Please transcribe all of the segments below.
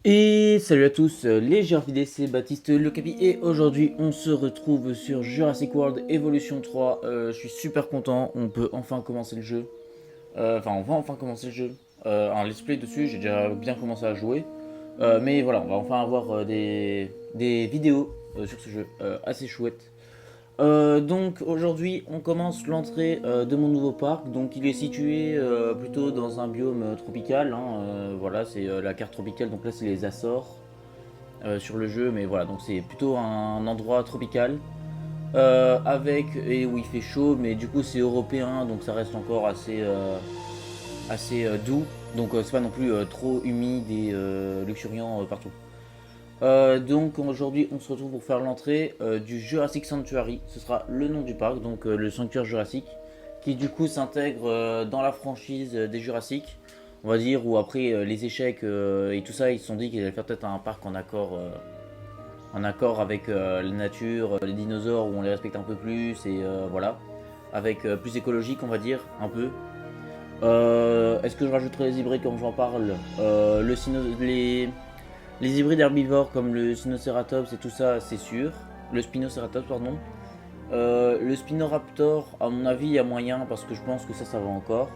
Et salut à tous, les GRPD, c'est Baptiste le Capi et aujourd'hui on se retrouve sur Jurassic World Evolution 3. Je suis super content, on peut enfin commencer le jeu. Enfin, on va enfin commencer le jeu. Un let's play dessus, j'ai déjà bien commencé à jouer. Mais voilà, on va enfin avoir des vidéos sur ce jeu assez chouettes. Donc aujourd'hui on commence l'entrée de mon nouveau parc. Donc il est situé plutôt dans un biome tropical, hein. Voilà, c'est la carte tropicale, donc là c'est les Açores sur le jeu, mais voilà, donc c'est plutôt un endroit tropical avec et où il fait chaud, mais du coup c'est européen, donc ça reste encore assez doux, donc c'est pas non plus trop humide et luxuriant partout. Donc aujourd'hui on se retrouve pour faire l'entrée du Jurassic Sanctuary, ce sera le nom du parc, donc le sanctuaire Jurassic, qui du coup s'intègre dans la franchise des Jurassic, on va dire, où après les échecs et tout ça, ils se sont dit qu'ils allaient faire peut-être un parc en accord avec la nature, les dinosaures où on les respecte un peu plus et voilà, avec plus écologique on va dire un peu. Est-ce que je rajouterai les hybrides comme j'en parle les hybrides herbivores comme le Sinocératops et tout ça c'est sûr. Le Spinoceratops pardon. Le Spinoraptor à mon avis il y a moyen parce que je pense que ça va encore.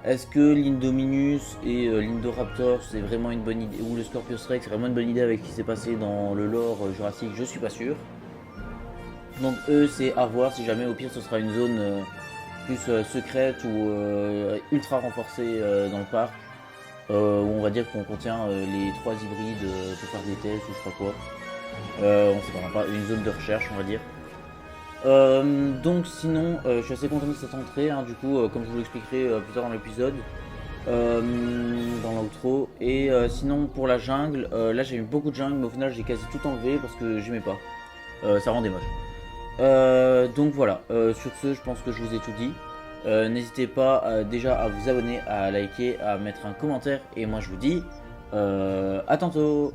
Est-ce que l'Indominus et l'Indoraptor c'est vraiment une bonne idée, ou le Scorpius Rex c'est vraiment une bonne idée avec ce qui s'est passé dans le lore jurassique? Je suis pas sûr. Donc eux c'est à voir, si jamais au pire ce sera une zone plus secrète ou ultra renforcée dans le parc, où on va dire qu'on contient les trois hybrides pour faire des tests ou je sais pas quoi. On sait pas, une zone de recherche on va dire. Donc sinon je suis assez content de cette entrée, hein, du coup comme je vous l'expliquerai plus tard dans l'épisode. euh, Dans l'outro. Et sinon pour la jungle, là j'ai eu beaucoup de jungle, mais au final j'ai quasi tout enlevé parce que j'aimais pas. Ça rendait moche. Donc voilà, sur ce je pense que je vous ai tout dit. N'hésitez pas déjà à vous abonner, à liker, à mettre un commentaire. Et moi je vous dis à tantôt.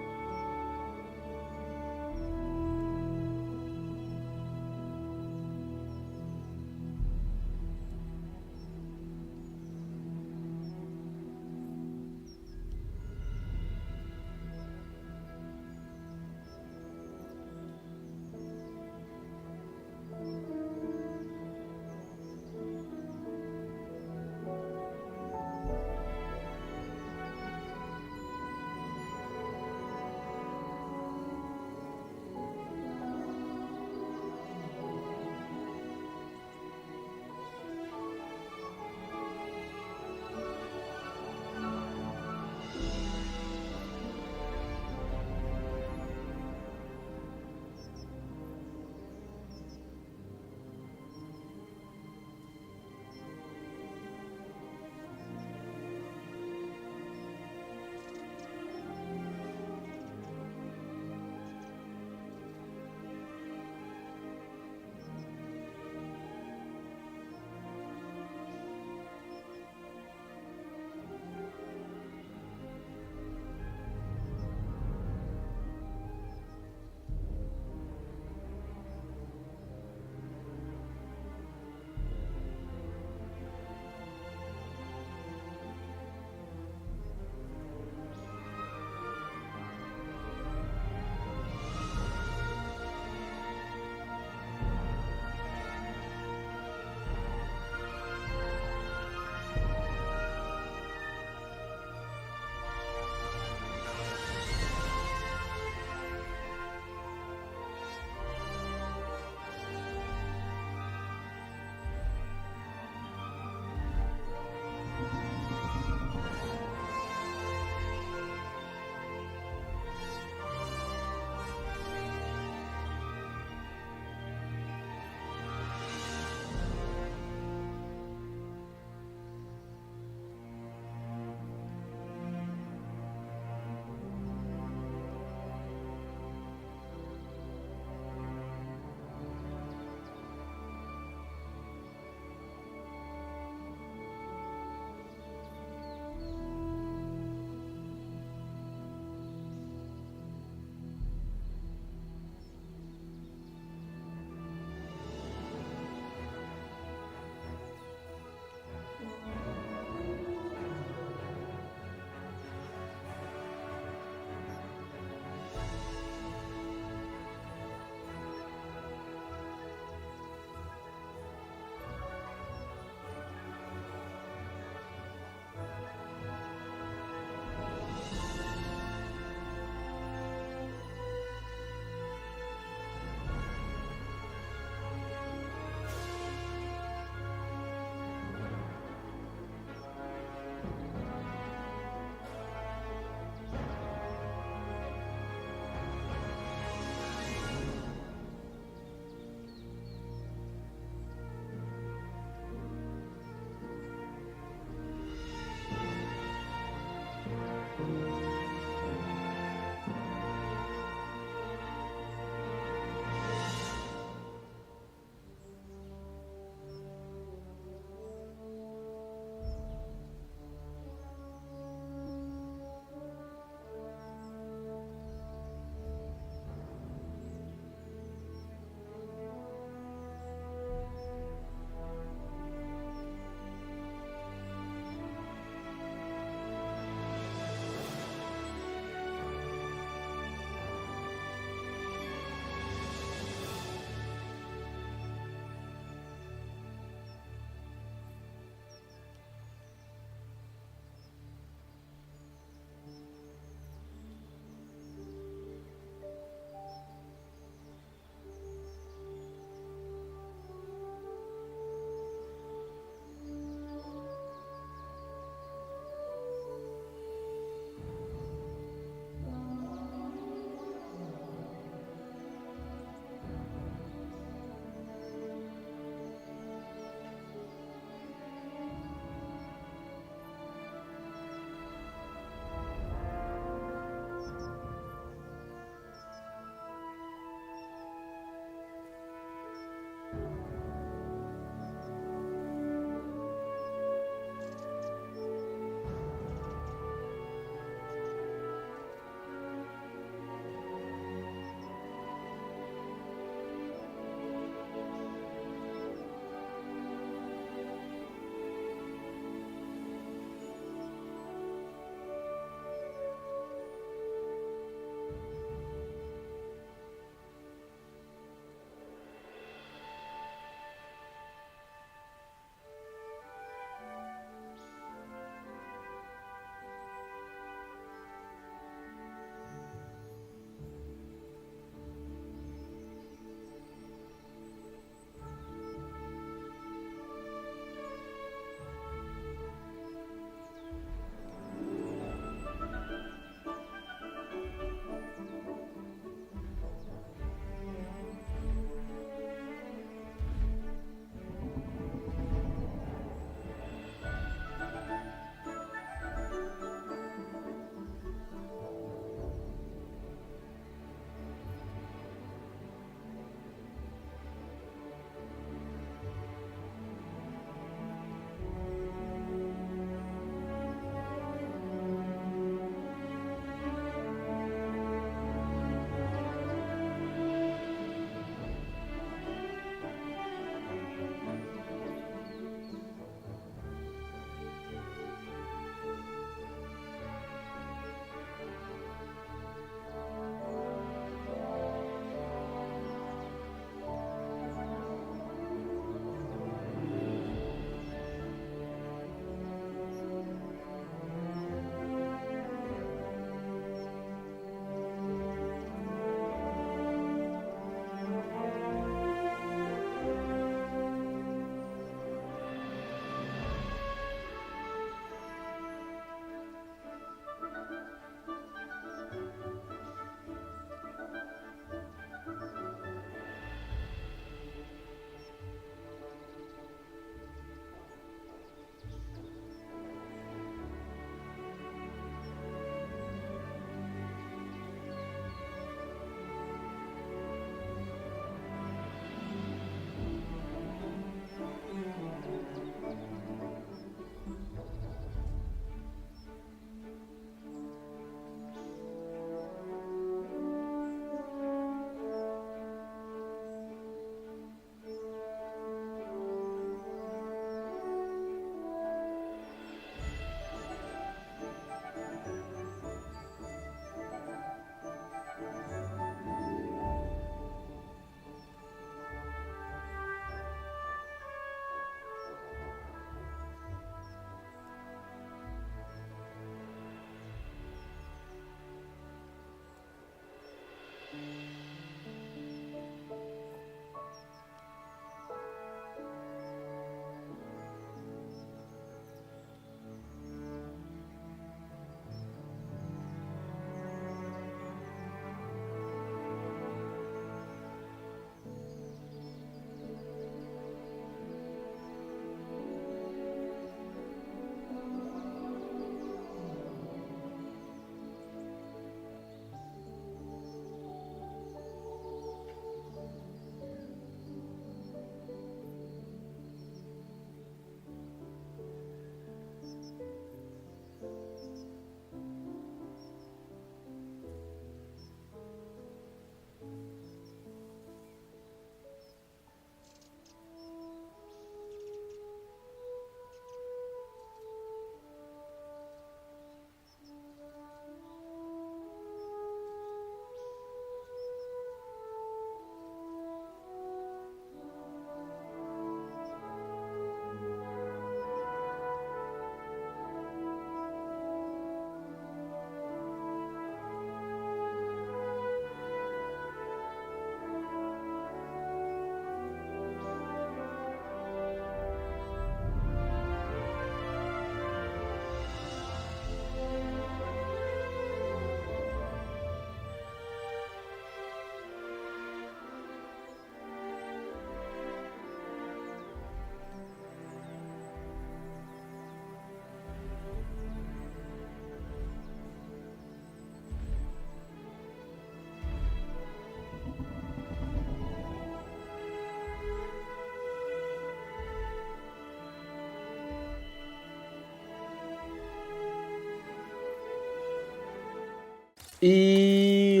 Et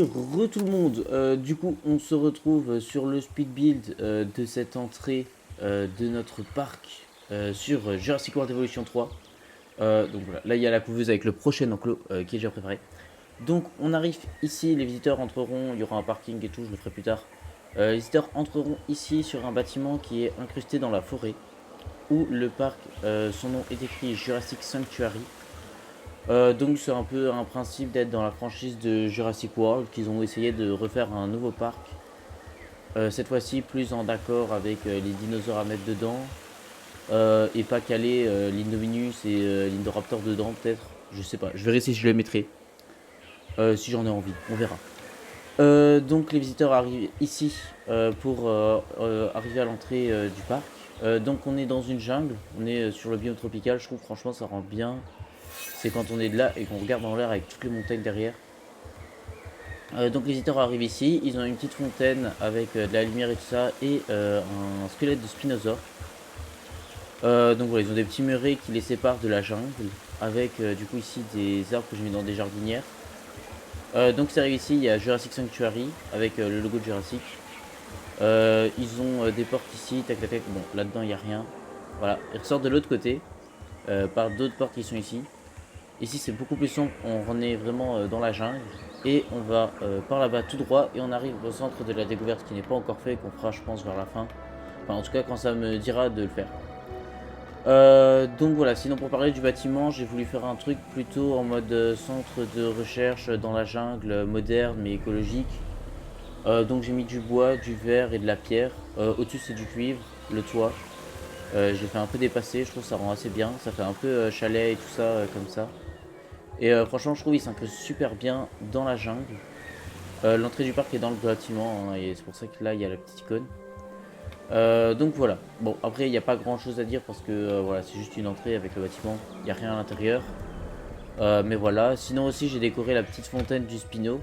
tout le monde, du coup on se retrouve sur le speed build de cette entrée de notre parc sur Jurassic World Evolution 3. Donc voilà, là il y a la couveuse avec le prochain enclos qui est déjà préparé. Donc on arrive ici, les visiteurs entreront, il y aura un parking et tout, je le ferai plus tard. Les visiteurs entreront ici sur un bâtiment qui est incrusté dans la forêt, où le parc, son nom est écrit Jurassic Sanctuary. Donc c'est un peu un principe d'être dans la franchise de Jurassic World, qu'ils ont essayé de refaire un nouveau parc. Cette fois-ci plus en accord avec les dinosaures à mettre dedans. Et pas caler l'Indominus et l'Indoraptor dedans peut-être. Je sais pas, je verrai si je les mettrai. Si j'en ai envie, on verra. Donc les visiteurs arrivent ici pour arriver à l'entrée du parc. Donc on est dans une jungle, on est sur le biome tropical, je trouve franchement ça rend bien. C'est quand on est de là et qu'on regarde dans l'air avec toutes les montagnes derrière. Donc les visiteurs arrivent ici, ils ont une petite fontaine avec de la lumière et tout ça et un squelette de spinosaure. Donc voilà, ils ont des petits murets qui les séparent de la jungle avec du coup ici des arbres que j'ai mis dans des jardinières. Donc ils arrivent ici, il y a Jurassic Sanctuary avec le logo de Jurassic. Ils ont des portes ici, tac tac tac, bon là-dedans il n'y a rien. Voilà, ils ressortent de l'autre côté par d'autres portes qui sont ici. Ici c'est beaucoup plus sombre, on est vraiment dans la jungle. Et on va par là-bas tout droit et on arrive au centre de la découverte qui n'est pas encore fait, qu'on fera je pense vers la fin. Enfin en tout cas quand ça me dira de le faire. Donc voilà, sinon pour parler du bâtiment, j'ai voulu faire un truc plutôt en mode centre de recherche dans la jungle, moderne mais écologique. Donc j'ai mis du bois, du verre et de la pierre. Au-dessus c'est du cuivre, le toit. J'ai fait un peu dépasser, je trouve que ça rend assez bien. Ça fait un peu chalet et tout ça comme ça. Et franchement je trouve qu'il s'incruste super bien dans la jungle. L'entrée du parc est dans le bâtiment hein, et c'est pour ça que là il y a la petite icône. Donc voilà, bon après il n'y a pas grand chose à dire parce que voilà c'est juste une entrée avec le bâtiment, il n'y a rien à l'intérieur. Mais voilà, sinon aussi j'ai décoré la petite fontaine du Spino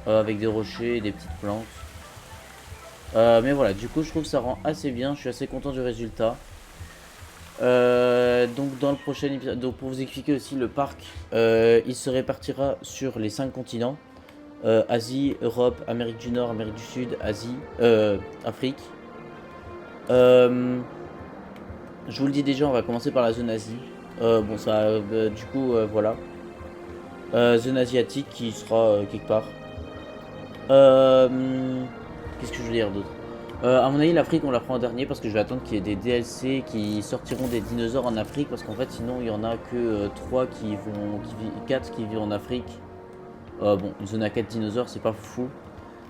avec des rochers et des petites plantes. Mais voilà, du coup je trouve que ça rend assez bien, je suis assez content du résultat. Donc dans le prochain épisode, donc pour vous expliquer aussi le parc, il se répartira sur les 5 continents. Asie, Europe, Amérique du Nord, Amérique du Sud, Asie, Afrique. Je vous le dis déjà, on va commencer par la zone Asie. Bon, ça, du coup, voilà. Zone asiatique qui sera quelque part. Qu'est-ce que je veux dire d'autre à mon avis, l'Afrique, on la prend en dernier parce que je vais attendre qu'il y ait des DLC qui sortiront des dinosaures en Afrique. Parce qu'en fait, sinon, il y en a que 3 qui vont. 4 qui vivent en Afrique. Bon, une zone à 4 dinosaures, c'est pas fou.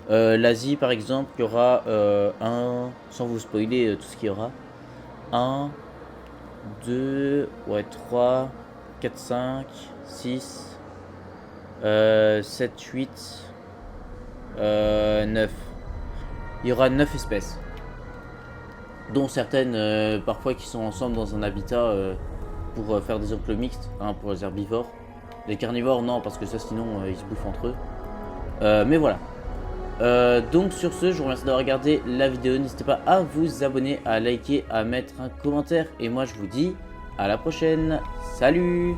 L'Asie par exemple, il y aura sans vous spoiler tout ce qu'il y aura, 1, 2, ouais 3, 4, 5, 6, 7, 8, 9. Il y aura 9 espèces. Dont certaines parfois qui sont ensemble dans un habitat pour faire des enclos mixtes, hein, pour les herbivores. Les carnivores non parce que ça sinon ils se bouffent entre eux. Mais voilà. Donc sur ce, je vous remercie d'avoir regardé la vidéo. N'hésitez pas à vous abonner, à liker, à mettre un commentaire. Et moi je vous dis à la prochaine. Salut!